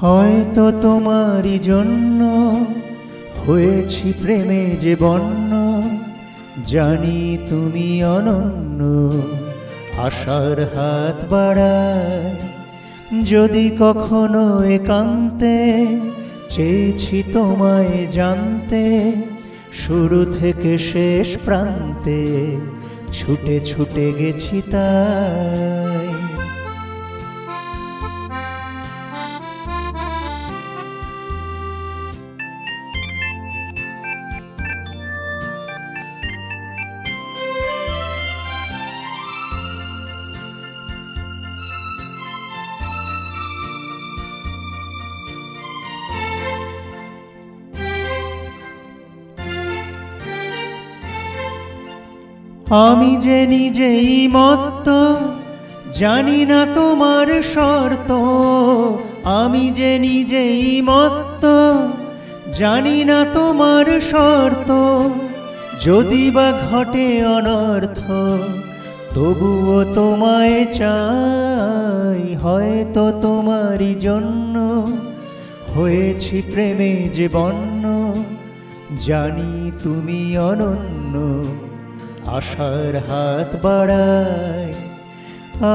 হয়তো তোমারই জন্য হয়েছি প্রেমে যে বন্য, জানি তুমি অনন্য, আশার হাত বাড়ায়। যদি কখনো একান্তে চেয়েছি তোমায় জানতে, শুরু থেকে শেষ প্রান্তে ছুটে ছুটে গেছি তাই। আমি যে নিজেই মত্ত, জানি না তোমার শর্ত। আমি যে নিজেই মত্ত, জানি না তোমার শর্ত। যদি বা ঘটে অনর্থ, তবুও তোমায় চাই। হয়তো তোমারই জন্য হয়েছি প্রেমে যে বন্য, জানি তুমি অনন্য, আশার হাত বাড়ায়।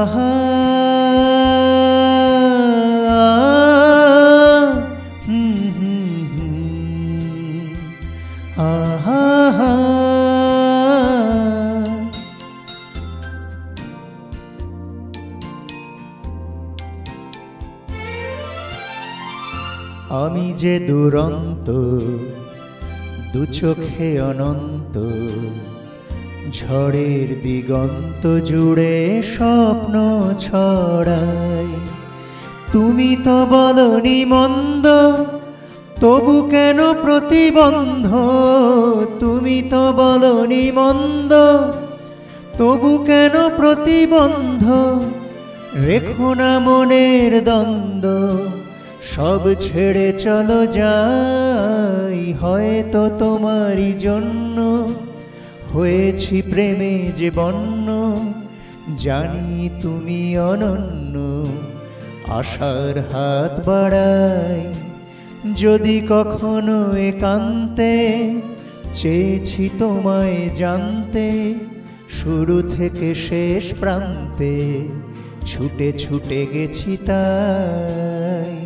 আহা আহা। আমি যে দুরন্ত, দু চোখে অনন্ত, ঝড়ের দিগন্ত জুড়ে স্বপ্ন ছড়াই। তুমি তো বলনি মন্দ, তবু কেন প্রতিবন্ধ? তুমি তো বলনি মন্দ, তবু কেন প্রতিবন্ধ? রেখো না মনের দ্বন্দ্ব, সব ছেড়ে চলো যাই। হয়তো তোমারই জন্য হয়েছি প্রেমে যে বন্য, জানি তুমি অনন্য, আশার হাত বাড়াই। যদি কখনো একান্তে চেয়েছি তোমায় জানতে, শুরু থেকে শেষ প্রান্তে ছুটে ছুটে গেছি তাই।